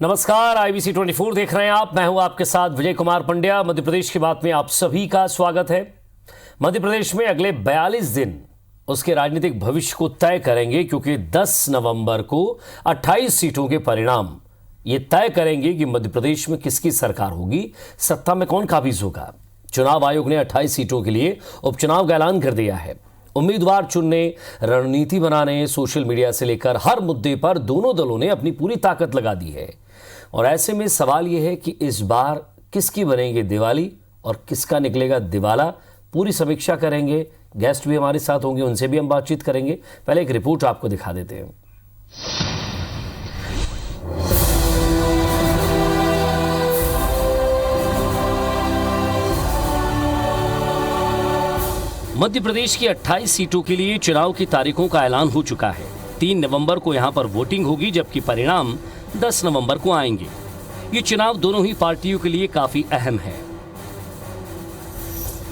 नमस्कार, IBC 24 देख रहे हैं आप। मैं हूं आपके साथ विजय कुमार पंड्या। मध्य प्रदेश की बात में आप सभी का स्वागत है। मध्य प्रदेश में अगले 42 दिन उसके राजनीतिक भविष्य को तय करेंगे, क्योंकि 10 नवंबर को 28 सीटों के परिणाम ये तय करेंगे कि मध्य प्रदेश में किसकी सरकार होगी, सत्ता में कौन काबिज होगा। चुनाव आयोग ने 28 सीटों के लिए उपचुनाव का ऐलान कर दिया है। उम्मीदवार चुनने, रणनीति बनाने, सोशल मीडिया से लेकर हर मुद्दे पर दोनों दलों ने अपनी पूरी ताकत लगा दी है। और ऐसे में सवाल यह है कि इस बार किसकी बनेगी दिवाली और किसका निकलेगा दिवाला। पूरी समीक्षा करेंगे। गेस्ट भी हमारे साथ होंगे, उनसे भी हम बातचीत करेंगे। पहले एक रिपोर्ट आपको दिखा देते हैं। मध्य प्रदेश की 28 सीटों के लिए चुनाव की तारीखों का ऐलान हो चुका है। 3 नवंबर को यहां पर वोटिंग होगी, जबकि परिणाम 10 नवंबर को आएंगे। ये चुनाव दोनों ही पार्टियों के लिए काफी अहम है।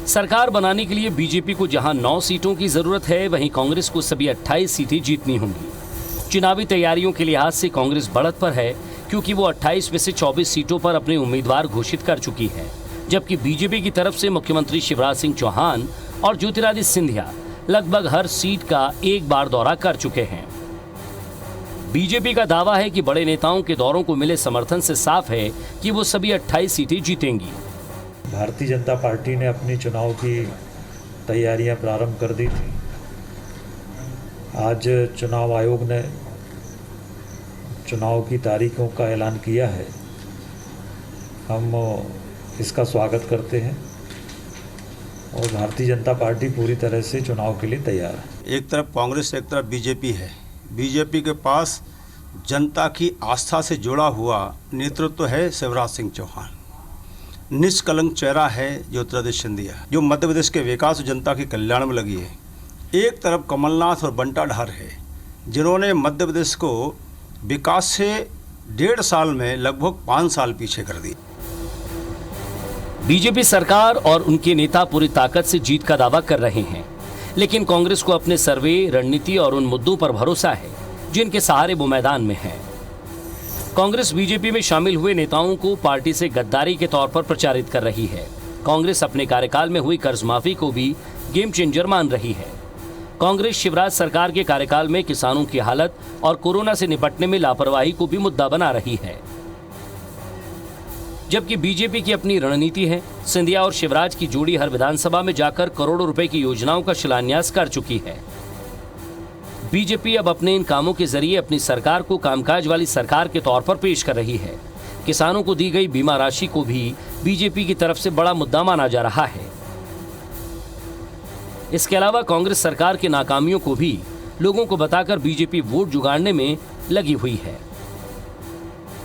सरकार बनाने के लिए बीजेपी को जहां 9 सीटों की जरूरत है, वहीं कांग्रेस को सभी 28 सीटें जीतनी होंगी। चुनावी तैयारियों के लिहाज से कांग्रेस बढ़त पर है, क्योंकि वो 28 में से 24 सीटों पर अपने उम्मीदवार घोषित कर चुकी है, जबकि बीजेपी की तरफ से मुख्यमंत्री शिवराज सिंह चौहान और ज्योतिरादित्य सिंधिया लगभग हर सीट का एक बार दौरा कर चुके हैं। बीजेपी का दावा है कि बड़े नेताओं के दौरों को मिले समर्थन से साफ है कि वो सभी 28 सीटें जीतेंगी। भारतीय जनता पार्टी ने अपनी चुनाव की तैयारियां प्रारंभ कर दी थी। आज चुनाव आयोग ने चुनाव की तारीखों का ऐलान किया है। हम इसका स्वागत करते हैं और भारतीय जनता पार्टी पूरी तरह से चुनाव के लिए तैयार है। एक तरफ कांग्रेस, एक तरफ बीजेपी है। बीजेपी के पास जनता की आस्था से जुड़ा हुआ नेतृत्व है शिवराज सिंह चौहान। निष्कलंक चेहरा है ज्योतिरादित्य सिंधिया, जो मध्य प्रदेश के विकास और जनता के कल्याण में लगी है। एक तरफ कमलनाथ और बंटा ढार है, जिन्होंने मध्य प्रदेश को विकास से 1.5 साल में लगभग 5 साल पीछे कर दी। बीजेपी सरकार और उनके नेता पूरी ताकत से जीत का दावा कर रहे हैं, लेकिन कांग्रेस को अपने सर्वे, रणनीति और उन मुद्दों पर भरोसा है जिनके सहारे वो मैदान में है। कांग्रेस बीजेपी में शामिल हुए नेताओं को पार्टी से गद्दारी के तौर पर प्रचारित कर रही है। कांग्रेस अपने कार्यकाल में हुई कर्ज माफी को भी गेम चेंजर मान रही है। कांग्रेस शिवराज सरकार के कार्यकाल में किसानों की हालत और कोरोना से निपटने में लापरवाही को भी मुद्दा बना रही है, जबकि बीजेपी की अपनी रणनीति है। सिंधिया और शिवराज की जोड़ी हर विधानसभा में जाकर करोड़ों रुपए की योजनाओं का शिलान्यास कर चुकी है। बीजेपी अब अपने इन कामों के जरिए अपनी सरकार को कामकाज वाली सरकार के तौर पर पेश कर रही है। किसानों को दी गई बीमा राशि को भी बीजेपी की तरफ से बड़ा मुद्दा माना जा रहा है। इसके अलावा कांग्रेस सरकार की नाकामियों को भी लोगों को बताकर बीजेपी वोट जुगाड़ने में लगी हुई है।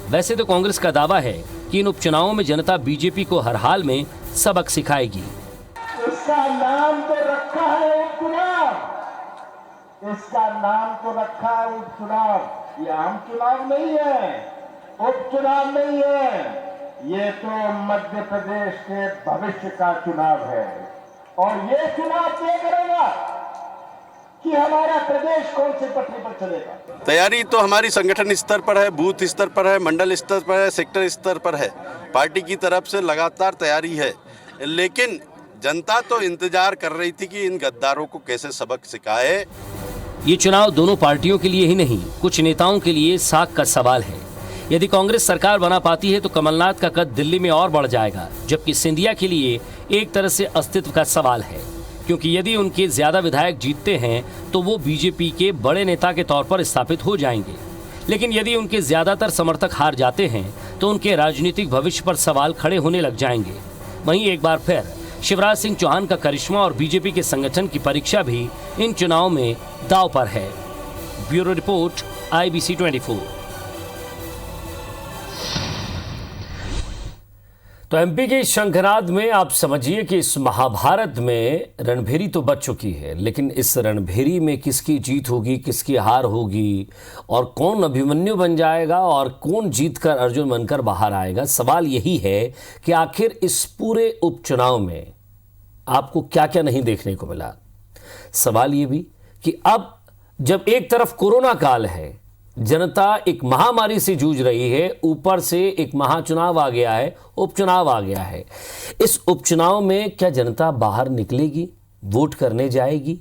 वैसे तो कांग्रेस का दावा है कि इन उपचुनावों में जनता बीजेपी को हर हाल में सबक सिखाएगी। इसका नाम तो रखा है उपचुनाव, इसका नाम तो रखा है उपचुनाव। ये आम चुनाव नहीं है, उपचुनाव नहीं है, ये तो मध्य प्रदेश के भविष्य का चुनाव है। और ये चुनाव तय करेगा कि हमारा प्रदेश कौन से पटरी पर चलेगा। तैयारी तो हमारी संगठन स्तर पर है, बूथ स्तर पर है, मंडल स्तर पर है, सेक्टर स्तर पर है। पार्टी की तरफ से लगातार तैयारी है, लेकिन जनता तो इंतजार कर रही थी कि इन गद्दारों को कैसे सबक सिखाए। ये चुनाव दोनों पार्टियों के लिए ही नहीं, कुछ नेताओं के लिए साख का सवाल है। यदि कांग्रेस सरकार बना पाती है तो कमलनाथ का कद दिल्ली में और बढ़ जाएगा, जबकि सिंधिया के लिए एक तरह से अस्तित्व का सवाल है, क्योंकि यदि उनके ज्यादा विधायक जीतते हैं तो वो बीजेपी के बड़े नेता के तौर पर स्थापित हो जाएंगे। लेकिन यदि उनके ज्यादातर समर्थक हार जाते हैं तो उनके राजनीतिक भविष्य पर सवाल खड़े होने लग जाएंगे। वहीं एक बार फिर शिवराज सिंह चौहान का करिश्मा और बीजेपी के संगठन की परीक्षा भी इन चुनाव में दांव पर है। Bureau report, IBC 24। तो एमपी के शंखनाद में आप समझिए कि इस महाभारत में रणभेरी तो बच चुकी है, लेकिन इस रणभेरी में किसकी जीत होगी, किसकी हार होगी, और कौन अभिमन्यु बन जाएगा और कौन जीतकर अर्जुन बनकर बाहर आएगा। सवाल यही है कि आखिर इस पूरे उपचुनाव में आपको क्या क्या नहीं देखने को मिला। सवाल ये भी कि अब जब एक तरफ कोरोना काल है, जनता एक महामारी से जूझ रही है, ऊपर से एक महाचुनाव आ गया है, उपचुनाव आ गया है। इस उपचुनाव में क्या जनता बाहर निकलेगी, वोट करने जाएगी?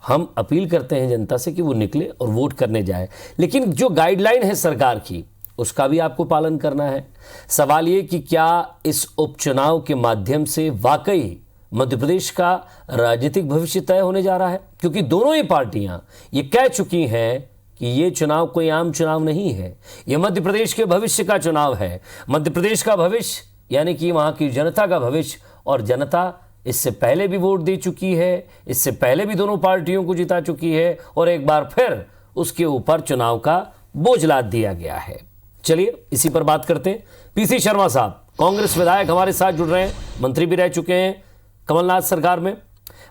हम अपील करते हैं जनता से कि वो निकले और वोट करने जाए, लेकिन जो गाइडलाइन है सरकार की उसका भी आपको पालन करना है। सवाल ये कि क्या इस उपचुनाव के माध्यम से वाकई मध्य प्रदेश का राजनीतिक भविष्य तय होने जा रहा है? क्योंकि दोनों ही पार्टियां ये कह चुकी हैं कि ये चुनाव कोई आम चुनाव नहीं है, ये मध्य प्रदेश के भविष्य का चुनाव है। मध्य प्रदेश का भविष्य यानी कि वहाँ की जनता का भविष्य, और जनता इससे पहले भी वोट दे चुकी है, इससे पहले भी दोनों पार्टियों को जिता चुकी है, और एक बार फिर उसके ऊपर चुनाव का बोझ लाद दिया गया है। चलिए इसी पर बात करते हैं। पीसी शर्मा साहब कांग्रेस विधायक हमारे साथ जुड़ रहे हैं, मंत्री भी रह चुके हैं कमलनाथ सरकार में।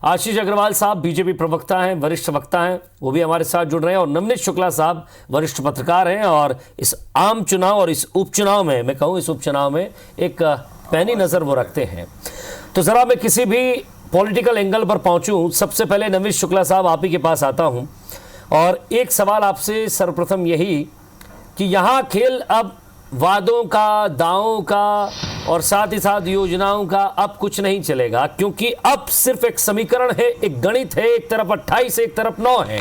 आशीष अग्रवाल साहब बीजेपी प्रवक्ता हैं, वरिष्ठ वक्ता हैं, वो भी हमारे साथ जुड़ रहे हैं। और नवनीत शुक्ला साहब वरिष्ठ पत्रकार हैं और इस आम चुनाव और इस उपचुनाव में, मैं कहूँ इस उपचुनाव में एक पैनी नज़र वो रखते हैं। तो ज़रा मैं किसी भी पॉलिटिकल एंगल पर पहुँचूँ, सबसे पहले नवनीत शुक्ला साहब आप ही के पास आता हूँ और एक सवाल आपसे सर्वप्रथम यही कि यहाँ खेल अब वादों का, दावों का और साथ ही साथ योजनाओं का अब कुछ नहीं चलेगा, क्योंकि अब सिर्फ एक समीकरण है, एक गणित है। एक तरफ 28 एक तरफ 9 है।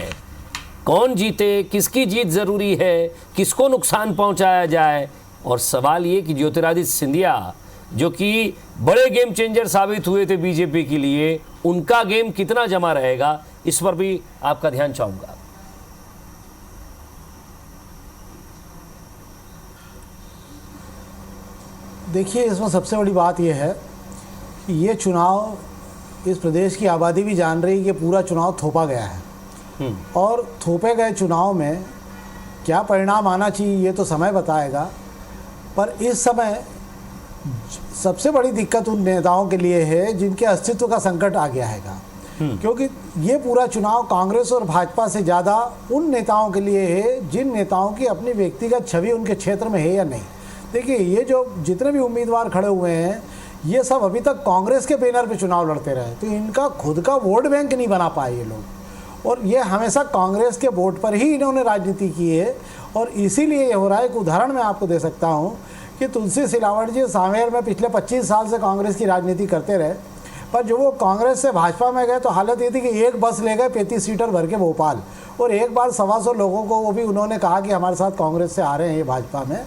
कौन जीते, किसकी जीत जरूरी है, किसको नुकसान पहुंचाया जाए। और सवाल ये कि ज्योतिरादित्य सिंधिया जो कि बड़े गेम चेंजर साबित हुए थे बीजेपी के लिए, उनका गेम कितना जमा रहेगा, इस पर भी आपका ध्यान चाहूंगा। देखिए, इसमें सबसे बड़ी बात यह है कि ये चुनाव, इस प्रदेश की आबादी भी जान रही है कि पूरा चुनाव थोपा गया है और थोपे गए चुनाव में क्या परिणाम आना चाहिए ये तो समय बताएगा। पर इस समय सबसे बड़ी दिक्कत उन नेताओं के लिए है जिनके अस्तित्व का संकट आ गया है, क्योंकि ये पूरा चुनाव कांग्रेस और भाजपा से ज़्यादा उन नेताओं के लिए है जिन नेताओं की अपनी व्यक्तिगत छवि उनके क्षेत्र में है या नहीं। देखिए, ये जो जितने भी उम्मीदवार खड़े हुए हैं ये सब अभी तक कांग्रेस के बैनर पे चुनाव लड़ते रहे, तो इनका खुद का वोट बैंक नहीं बना पाए ये लोग, और ये हमेशा कांग्रेस के वोट पर ही इन्होंने राजनीति की है। और इसीलिए ये हो रहा है। एक उदाहरण मैं आपको दे सकता हूँ कि तुलसी सिलावट जी सांवेर में पिछले 25 साल से कांग्रेस की राजनीति करते रहे, पर जो वो कांग्रेस से भाजपा में गए तो हालत ये थी कि एक बस ले गए 35 सीटर भर के भोपाल, और एक बार 125 लोगों को वो भी उन्होंने कहा कि हमारे साथ कांग्रेस से आ रहे हैं ये भाजपा में।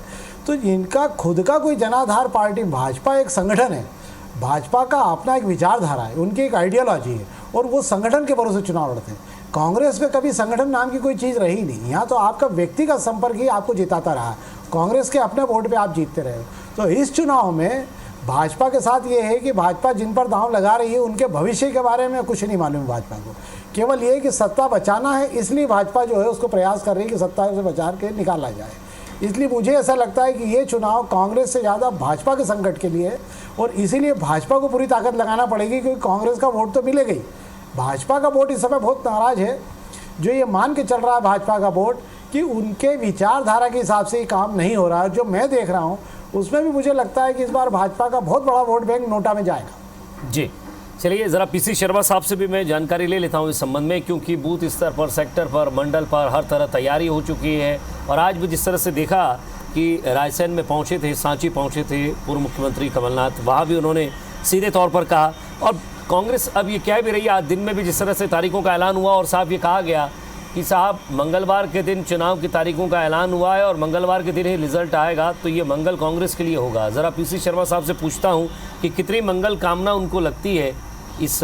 तो इनका खुद का कोई जनाधार पार्टी, भाजपा एक संगठन है, भाजपा का अपना एक विचारधारा है, उनकी एक आइडियोलॉजी है, और वो संगठन के भरोसे चुनाव लड़ते हैं। कांग्रेस में कभी संगठन नाम की कोई चीज़ रही नहीं। यहाँ तो आपका व्यक्तिगत संपर्क ही आपको जिताता रहा। कांग्रेस के अपने वोट पे आप जीतते रहे। तो इस चुनाव में भाजपा के साथ ये है कि भाजपा जिन पर दांव लगा रही है उनके भविष्य के बारे में कुछ नहीं मालूम भाजपा को। केवल ये कि सत्ता बचाना है, इसलिए भाजपा जो है उसको प्रयास कर रही है कि सत्ता से बचा के निकाला जाए। इसलिए मुझे ऐसा लगता है कि ये चुनाव कांग्रेस से ज़्यादा भाजपा के संकट के लिए है, और इसीलिए भाजपा को पूरी ताकत लगाना पड़ेगी, क्योंकि कांग्रेस का वोट तो मिलेगा ही। भाजपा का वोट इस समय बहुत नाराज है, जो ये मान के चल रहा है भाजपा का वोट कि उनके विचारधारा के हिसाब से ही काम नहीं हो रहा है। जो मैं देख रहा हूँ उसमें भी मुझे लगता है कि इस बार भाजपा का बहुत बड़ा वोट बैंक नोटा में जाएगा। जी चलिए, ज़रा पीसी शर्मा साहब से भी मैं जानकारी ले लेता हूँ इस संबंध में, क्योंकि बूथ स्तर पर, सेक्टर पर, मंडल पर हर तरह तैयारी हो चुकी है। और आज भी जिस तरह से देखा कि रायसेन में पहुँचे थे, सांची पहुँचे थे पूर्व मुख्यमंत्री कमलनाथ, वहाँ भी उन्होंने सीधे तौर पर कहा। और कांग्रेस अब ये कह भी रही है, आज दिन में भी जिस तरह से तारीखों का ऐलान हुआ और साहब ये कहा गया कि साहब मंगलवार के दिन चुनाव की तारीखों का ऐलान हुआ है और मंगलवार के दिन ही रिजल्ट आएगा, तो ये मंगल कांग्रेस के लिए होगा। ज़रा पीसी शर्मा साहब से पूछता हूँ कि कितनी मंगल कामना उनको लगती है इस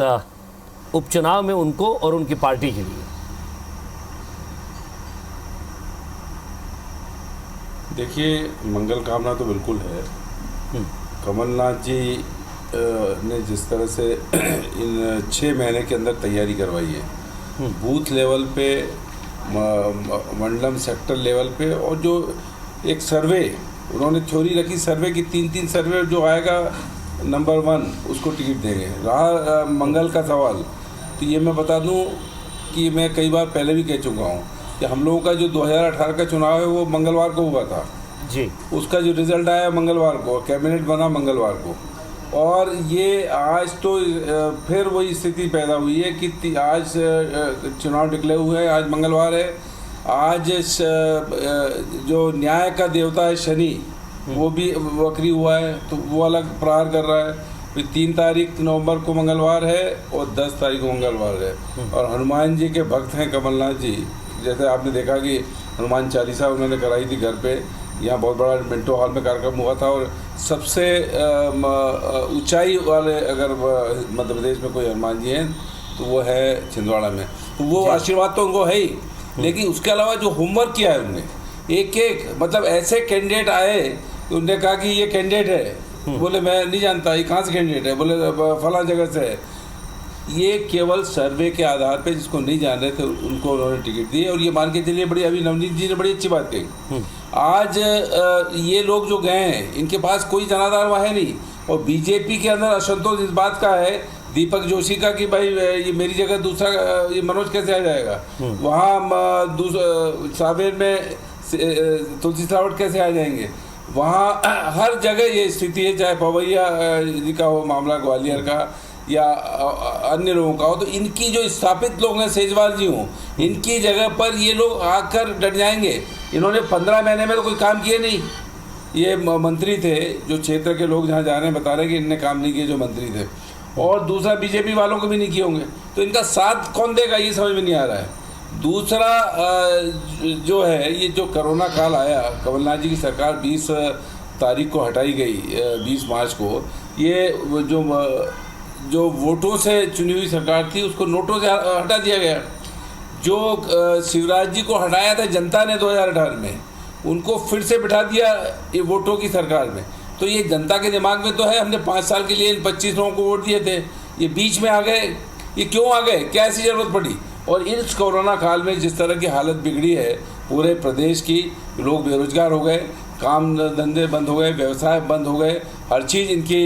उपचुनाव में, उनको और उनकी पार्टी के लिए। देखिए, मंगल कामना तो बिल्कुल है। कमलनाथ जी ने जिस तरह से इन 6 महीने के अंदर तैयारी करवाई है, बूथ लेवल पे, मंडलम सेक्टर लेवल पे, और जो एक सर्वे उन्होंने थ्योरी रखी, सर्वे की 3-3 सर्वे, जो आएगा नंबर 1 उसको टिकट देंगे। रहा मंगल का सवाल, तो ये मैं बता दूं कि मैं कई बार पहले भी कह चुका हूँ कि हम लोगों का जो 2018 का चुनाव है वो मंगलवार को हुआ था जी, उसका जो रिज़ल्ट आया मंगलवार को, कैबिनेट बना मंगलवार को। और ये आज तो फिर वही स्थिति पैदा हुई है कि आज चुनाव डिक्लेयर हुए हैं, आज मंगलवार है, आज जो न्याय का देवता है शनि, वो भी वक्री हुआ है, तो वो अलग प्रहार कर रहा है। फिर 3 तारीख नवंबर को मंगलवार है और 10 तारीख को मंगलवार है। और हनुमान जी के भक्त हैं कमलनाथ जी, जैसे आपने देखा कि हनुमान चालीसा उन्होंने कराई थी घर पे, यहाँ बहुत बड़ा मिंटो हॉल में कार्यक्रम हुआ था। और सबसे ऊंचाई वाले अगर मध्य प्रदेश में कोई हनुमान जी हैं तो वो है छिंदवाड़ा में, तो वो आशीर्वाद तो उनको है ही। लेकिन उसके अलावा जो होमवर्क किया है उन्होंने, एक मतलब ऐसे कैंडिडेट आए, उन्होंने कहा कि ये कैंडिडेट है, बोले मैं नहीं जानता ये कहाँ से कैंडिडेट है, बोले फला जगह से है। ये केवल सर्वे के आधार पे, जिसको नहीं जान रहे थे उनको उन्होंने टिकट दी। और ये मान के चलिए, बड़ी अभी नवनीत जी ने बड़ी अच्छी बात कही। आज ये लोग जो गए हैं, इनके पास कोई जनाधार वहाँ है नहीं। और बीजेपी के अंदर असंतोष इस बात का है दीपक जोशी का कि भाई ये मेरी जगह दूसरा ये मनोज कैसे आ जाएगा, वहाँ सावेर में तुलसी सिलावट कैसे आ जाएंगे, वहाँ हर जगह ये स्थिति है, चाहे पवैया जी का हो मामला, ग्वालियर का या अन्य लोगों का हो। तो इनकी जो स्थापित लोग हैं, सेजवाल जी हों, इनकी जगह पर ये लोग आकर डट जाएंगे। इन्होंने 15 महीने में तो कोई काम किए नहीं। ये मंत्री थे, जो क्षेत्र के लोग जहाँ जा रहे हैं बता रहे हैं कि इनने काम नहीं किए जो मंत्री थे। और दूसरा बीजेपी वालों को भी नहीं किए होंगे, तो इनका साथ कौन देगा ये समझ में नहीं आ रहा है। दूसरा जो है, ये जो कोरोना काल आया, कमलनाथ जी की सरकार 20 तारीख को हटाई गई, 20 मार्च को। ये जो वोटों से चुनी हुई सरकार थी, उसको नोटों से हटा दिया गया। जो शिवराज जी को हटाया था जनता ने 2018 में, उनको फिर से बिठा दिया ये वोटों की सरकार में। तो ये जनता के दिमाग में तो है, हमने 5 साल के लिए इन 25 लोगों को वोट दिए थे, ये बीच में आ गए, ये क्यों आ गए, क्या ऐसी ज़रूरत पड़ी। और इस कोरोना काल में जिस तरह की हालत बिगड़ी है पूरे प्रदेश की, लोग बेरोजगार हो गए, काम धंधे बंद हो गए, व्यवसाय बंद हो गए, हर चीज़ इनकी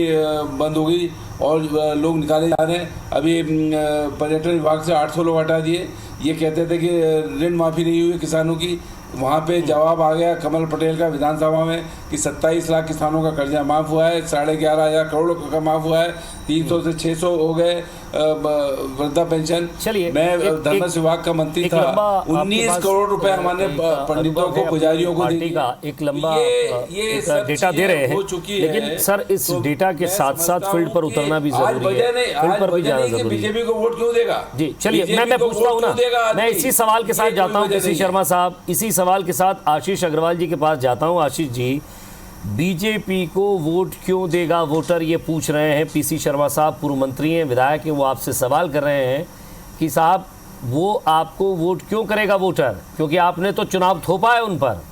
बंद हो गई और लोग निकाले जा रहे हैं। अभी पर्यटन विभाग से 800 लोग हटा दिए। ये कहते थे कि ऋण माफ़ी नहीं हुई किसानों की, वहाँ पे जवाब आ गया कमल पटेल का विधानसभा में कि 27 लाख किसानों का कर्जा माफ़ हुआ है, 11,500 करोड़ का माफ़ हुआ है, 300 से 600 हो गए वृद्धा पेंशन। चलिए, मैं धर्म विभाग का मंत्री था, 19 करोड़ रुपए हमारे पंडितों को, पुजारियों को एक लंबा डेटा दे रहे हैं। लेकिन सर, इस डेटा के साथ साथ फील्ड पर उतरना भी जरूरी है, फील्ड पर भी जाना जरूरी है। बीजेपी को वोट क्यों देगा जी? चलिए, मैं पूछता हूँ ना, मैं इसी सवाल के साथ जाता हूँ पीसी शर्मा साहब, इसी सवाल के साथ आशीष अग्रवाल जी के पास जाता हूँ। आशीष जी, बीजेपी को वोट क्यों देगा वोटर, ये पूछ रहे हैं पीसी शर्मा साहब, पूर्व मंत्री हैं, विधायक हैं, वो आपसे सवाल कर रहे हैं कि साहब वो आपको वोट क्यों करेगा वोटर, क्योंकि आपने तो चुनाव थोपा है उन पर।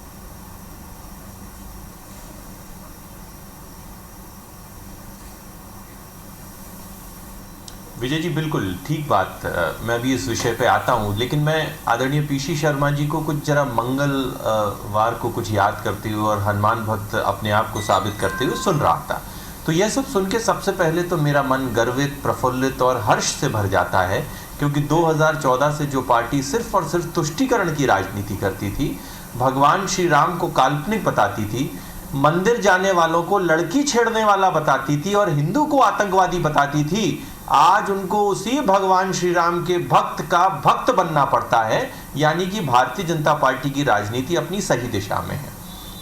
विजय जी, बिल्कुल ठीक बात। मैं भी इस विषय पे आता हूँ, लेकिन मैं आदरणीय पीसी शर्मा जी को कुछ जरा मंगलवार को कुछ याद करते हुए और हनुमान भक्त अपने आप को साबित करते हुए सुन रहा था। तो यह सब सुन के सबसे पहले तो मेरा मन गर्वित, प्रफुल्लित और हर्ष से भर जाता है, क्योंकि 2014 से जो पार्टी सिर्फ और सिर्फ तुष्टीकरण की राजनीति करती थी, भगवान श्री राम को काल्पनिक बताती थी, मंदिर जाने वालों को लड़की छेड़ने वाला बताती थी और हिंदू को आतंकवादी बताती थी, आज उनको उसी भगवान श्री राम के भक्त का भक्त बनना पड़ता है। यानी कि भारतीय जनता पार्टी की राजनीति अपनी सही दिशा में है।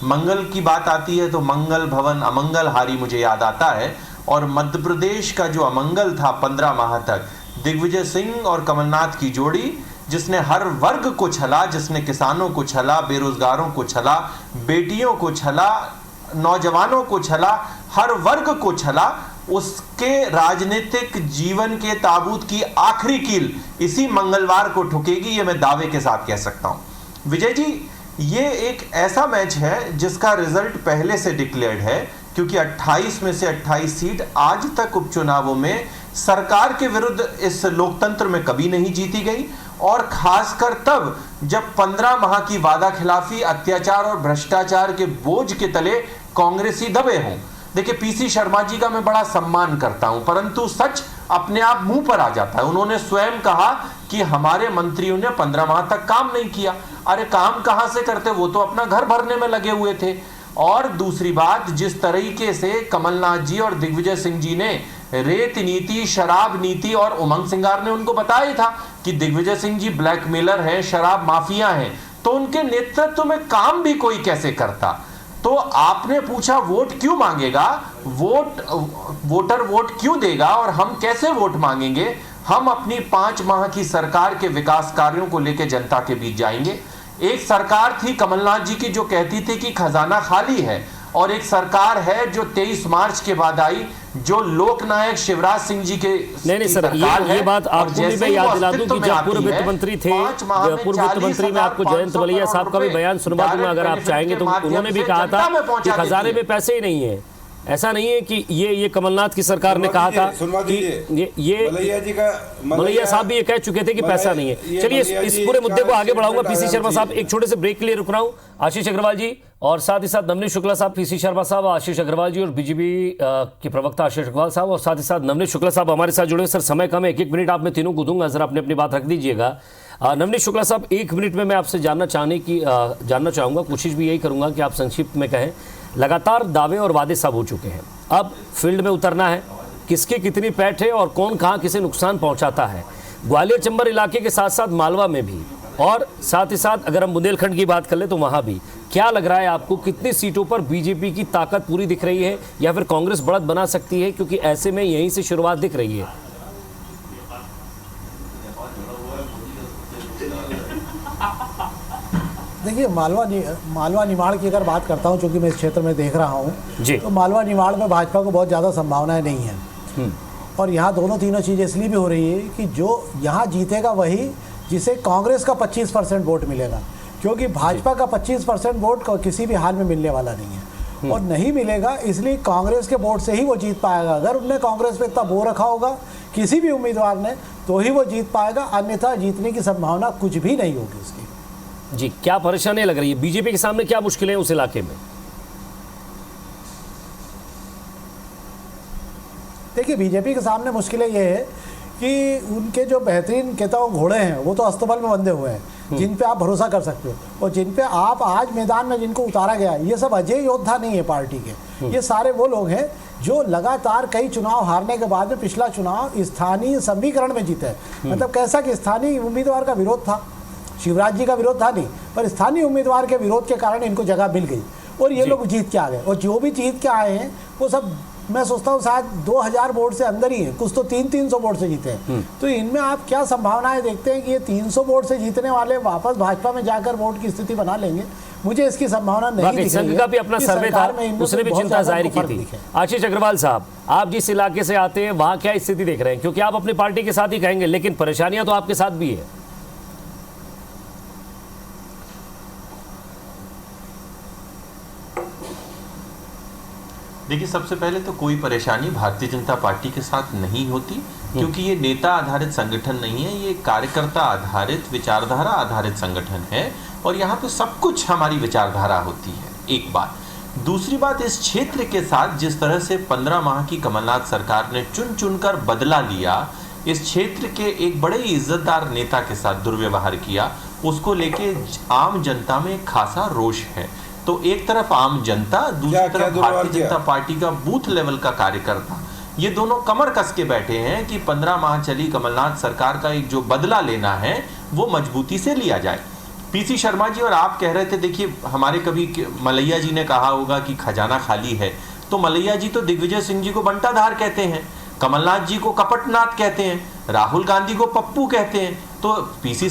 मंगल की बात आती है तो मंगल भवन अमंगल हारी मुझे याद आता है। और मध्य प्रदेश का जो अमंगल था 15 माह तक, दिग्विजय सिंह और कमलनाथ की जोड़ी, जिसने हर वर्ग को छला, जिसने किसानों को छला, बेरोजगारों को छला, बेटियों को छला, नौजवानों को छला, हर वर्ग को छला, उसके राजनीतिक जीवन के ताबूत की आखिरी कील इसी मंगलवार को ठुकेगी, ये मैं दावे के साथ कह सकता हूं। विजय जी, ये एक ऐसा मैच है जिसका रिजल्ट पहले से डिक्लेयर्ड है, क्योंकि 28 में से 28 सीट आज तक उपचुनावों में सरकार के विरुद्ध इस लोकतंत्र में कभी नहीं जीती गई, और खासकर तब जब 15 माह की वादा खिलाफी, अत्याचार और भ्रष्टाचार के बोझ के तले कांग्रेसी दबे हों। देखिए, पीसी शर्मा जी का मैं बड़ा सम्मान करता हूं, परंतु सच अपने आप मुंह पर आ जाता है। उन्होंने स्वयं कहा कि हमारे मंत्रियों ने 15 माह तक काम नहीं किया। अरे काम कहां से करते, वो तो अपना घर भरने में लगे हुए थे। और दूसरी बात, जिस तरीके से कमलनाथ जी और दिग्विजय सिंह जी ने रेत नीति, शराब नीति, और उमंग सिंगार ने उनको बताया था कि दिग्विजय सिंह जी ब्लैकमेलर हैं, शराब माफिया हैं, तो उनके नेतृत्व में काम भी कोई कैसे करता? तो आपने पूछा वोट क्यों मांगेगा, वोटर वोट क्यों देगा और हम कैसे वोट मांगेंगे? हम अपनी 5 माह की सरकार के विकास कार्यों को लेकर जनता के बीच जाएंगे। एक सरकार थी कमलनाथ जी की जो कहती थी कि खजाना खाली है, और एक सरकार है जो 23 मार्च के बाद आई, जो लोकनायक शिवराज सिंह जी के नहीं सर, ये बात आपको भी मैं याद दिला दूं कि जब पूर्व वित्त मंत्री थे, पूर्व वित्त मंत्री में आपको जयंत मलैया साहब का भी बयान सुनवा दूंगा अगर आप चाहेंगे तो। उन्होंने भी कहा था कि खजाने में पैसे ही नहीं है। ऐसा नहीं है कि ये कमलनाथ की सरकार ने कहा था कि ये मलैया साहब भी ये कह चुके थे कि पैसा नहीं है। चलिए इस पूरे मुद्दे को आगे बढ़ाऊंगा। पीसी शर्मा साहब, एक छोटे से ब्रेक के लिए रुक रहा हूं। आशीष अग्रवाल जी और साथ ही साथ नवनीत शुक्ला साहब, पीसी शर्मा साहब, आशीष अग्रवाल जी और बीजेपी के प्रवक्ता आशीष अग्रवाल साहब और साथ ही साथ नवनीत शुक्ला साहब हमारे साथ जुड़े। सर समय कम है, 1-1 मिनट आप मैं तीनों को दूंगा, जरा अपनी बात रख दीजिएगा। नवनीत शुक्ला साहब, 1 मिनट में मैं आपसे जानना चाहूंगा, कोशिश भी यही करूंगा कि आप संक्षिप्त में कहें। लगातार दावे और वादे सब हो चुके हैं, अब फील्ड में उतरना है। किसकी कितनी पैठ है और कौन कहां किसे नुकसान पहुंचाता है, ग्वालियर चंबल इलाके के साथ साथ मालवा में भी, और साथ ही साथ अगर हम बुंदेलखंड की बात कर ले तो वहां भी। क्या लग रहा है आपको, कितनी सीटों पर बीजेपी की ताकत पूरी दिख रही है या फिर कांग्रेस बढ़त बना सकती है? क्योंकि ऐसे में यहीं से शुरुआत दिख रही है। देखिए, मालवा निमाड़ की अगर बात करता हूं, चूंकि मैं इस क्षेत्र में देख रहा हूं, तो मालवा निमाड़ में भाजपा को बहुत ज़्यादा संभावनाएं नहीं है। और यहाँ दोनों तीनों चीज़ें इसलिए भी हो रही है कि जो यहाँ जीतेगा वही जिसे कांग्रेस का 25% वोट मिलेगा, क्योंकि भाजपा का 25% वोट किसी भी हाल में मिलने वाला नहीं है और नहीं मिलेगा, इसलिए कांग्रेस के वोट से ही वो जीत पाएगा। अगर उनने कांग्रेस पे इतना बो रखा होगा किसी भी उम्मीदवार ने, तो ही वो जीत पाएगा, अन्यथा जीतने की संभावना कुछ भी नहीं होगी उसकी। जी, क्या परेशानी लग रही है बीजेपी के सामने, क्या मुश्किलें उस इलाके में? देखिए, बीजेपी के सामने मुश्किलें ये है कि उनके जो बेहतरीन कहता घोड़े हैं वो तो अस्तबल में बंधे हुए हैं, जिन पे आप भरोसा कर सकते हो और जिन पे आप आज मैदान में जिनको उतारा गया, ये सब अजय योद्धा नहीं है पार्टी के। ये सारे वो लोग हैं जो लगातार कई चुनाव हारने के बाद में पिछला चुनाव स्थानीय समीकरण में जीते। मतलब कैसा कि स्थानीय उम्मीदवार का विरोध था, शिवराज जी का विरोध था नहीं, पर स्थानीय उम्मीदवार के विरोध के कारण इनको जगह मिल गई और ये लोग जीत के आ गए। और जो भी जीत के आए हैं वो सब मैं सोचता हूँ शायद 2000 वोट से अंदर ही है, कुछ तो 300 वोट से जीते हैं। तो इनमें आप क्या संभावनाएं देखते हैं कि ये 300 वोट से जीतने वाले वापस भाजपा में जाकर वोट की स्थिति बना लेंगे? मुझे इसकी संभावना नहीं दिख रही है। संघ का भी अपना सर्वे था, उसने भी चिंता जाहिर की थी। आशीष अग्रवाल साहब, आप जिस इलाके से आते हैं वहाँ क्या स्थिति देख रहे हैं? क्योंकि आप अपनी पार्टी के साथ ही कहेंगे, लेकिन परेशानियां तो आपके साथ भी है। देखिए, सबसे पहले तो कोई परेशानी भारतीय जनता पार्टी के साथ नहीं होती, क्योंकि ये नेता आधारित संगठन नहीं है, ये कार्यकर्ता आधारित, विचारधारा आधारित संगठन है और यहाँ पे सब कुछ हमारी विचारधारा होती है। एक बात। दूसरी बात, इस क्षेत्र के साथ जिस तरह से 15 माह की कमलनाथ सरकार ने चुन चुनकर बदला लिया, इस क्षेत्र के एक बड़े इज्जतदार नेता के साथ दुर्व्यवहार किया, उसको लेके आम जनता में खासा रोष है। तो एक तरफ आम जनता, दूसरी तरफ भारतीय जनता पार्टी का बूथ लेवल का कार्यकर्ता, ये दोनों कमर कस के बैठे हैं कि 15 माह चली कमलनाथ सरकार का एक जो बदला लेना है वो मजबूती से लिया जाए। पीसी शर्मा जी और आप कह रहे थे, देखिए हमारे कभी मलैया जी ने कहा होगा कि खजाना खाली है, तो मलैया जी तो दिग्विजय सिंह जी को बंटाधार कहते हैं, कमलनाथ जी को कपटनाथ कहते हैं, राहुल गांधी को पप्पू कहते हैं, तो पीसी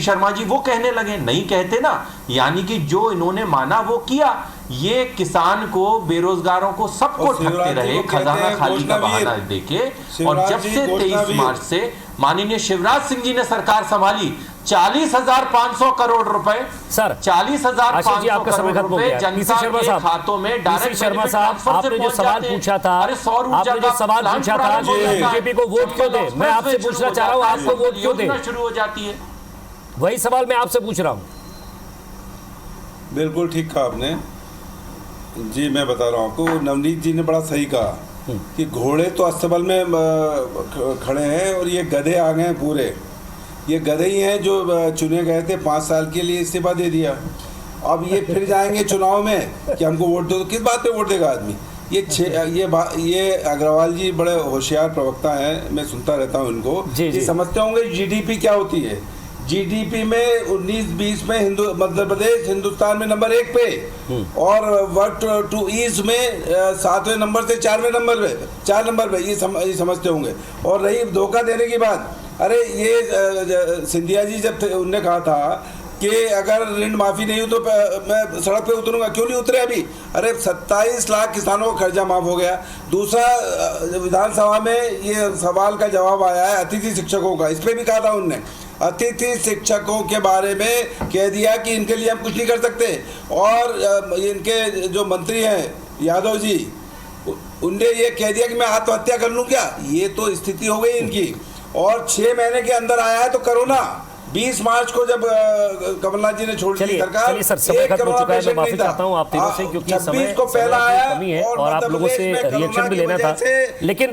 शर्मा जी वो कहने लगे, नहीं कहते ना। यानी कि जो इन्होंने माना वो किया। ये किसान को, बेरोजगारों को, सबको ठगते रहे खजाना खाली का बहाना देके। और जब से 23 मार्च से माननीय शिवराज सिंह जी ने सरकार संभाली, 40,500 करोड़ रुपए, सर 40,500 करोड़ रुपए जनता के खातों में डायरेक्ट। शर्मा साहब, आपने जो सवाल पूछा था, बीजेपी को वोट क्यों दे, मैं आपसे पूछना चाह रहा हूँ, आपको वोट क्यों दे शुरू हो जाती है? वही सवाल मैं आपसे पूछ रहा हूँ। बिल्कुल ठीक कहा आपने जी। मैं बता रहा हूँ आपको, नवनीत जी ने बड़ा सही कहा कि घोड़े तो अस्तबल में खड़े हैं और ये गधे आ गए हैं पूरे। ये गधे ही हैं जो चुने गए थे, 5 साल के लिए इस्तीफा दे दिया। अब ये फिर जाएंगे चुनाव में कि हमको वोट दो, तो किस बात पे वोट देगा आदमी? ये अग्रवाल जी बड़े होशियार प्रवक्ता हैं, मैं सुनता रहता हूँ इनको। ये समझते होंगे जीडीपी क्या होती है। जीडीपी में 19-20 में मध्य प्रदेश हिंदुस्तान में नंबर 1 पे, और वर्क टू ईज में 7वें नंबर से 4 नंबर पे ये समझते होंगे। और रही धोखा देने की बात, अरे ये सिंधिया जी जब उनने कहा था कि अगर ऋण माफी नहीं हो तो मैं सड़क पे उतरूंगा, क्यों नहीं उतरे अभी? अरे 27 लाख किसानों का कर्जा माफ हो गया। दूसरा, विधानसभा में ये सवाल का जवाब आया है अतिथि शिक्षकों का, इस पर भी कहा था उनने, अतिथि शिक्षकों के बारे में कह दिया कि इनके लिए हम कुछ नहीं कर सकते। और इनके जो मंत्री हैं यादव जी, उनने ये कह दिया कि मैं आत्महत्या कर लूँ क्या? ये तो स्थिति हो गई इनकी। और 6 महीने के अंदर आया है तो कोरोना 20 मार्च को जब कमलनाथ जी ने छोड़ दी सरकार, चलिए सर, समय खत्म हो चुका है। मैं माफी चाहता हूँ आप तीनों से, क्योंकि समय को पहला आया कमी है और आप लोगों से रिएक्शन भी लेना था। लेकिन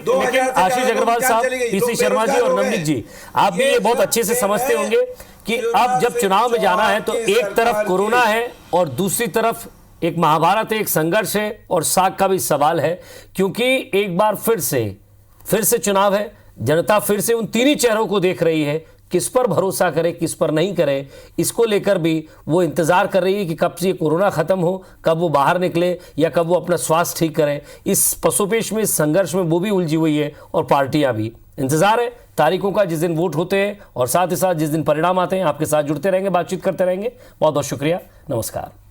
आशीष अग्रवाल साहब, पीसी शर्मा जी और नवनीत जी, आप भी ये बहुत अच्छे से समझते होंगे कि अब जब चुनाव में जाना है तो एक तरफ कोरोना है और दूसरी तरफ एक महाभारत है, एक संघर्ष है और साख का भी सवाल है। क्योंकि एक बार फिर से चुनाव है, जनता फिर से उन तीन ही चेहरों को देख रही है, किस पर भरोसा करे किस पर नहीं करे, इसको लेकर भी वो इंतजार कर रही है कि कब से ये कोरोना खत्म हो, कब वो बाहर निकले या कब वो अपना स्वास्थ्य ठीक करें। इस पशुपेश में, इस संघर्ष में वो भी उलझी हुई है और पार्टियां भी। इंतजार है तारीखों का, जिस दिन वोट होते हैं और साथ ही साथ जिस दिन परिणाम आते हैं। आपके साथ जुड़ते रहेंगे, बातचीत करते रहेंगे। बहुत बहुत शुक्रिया, नमस्कार।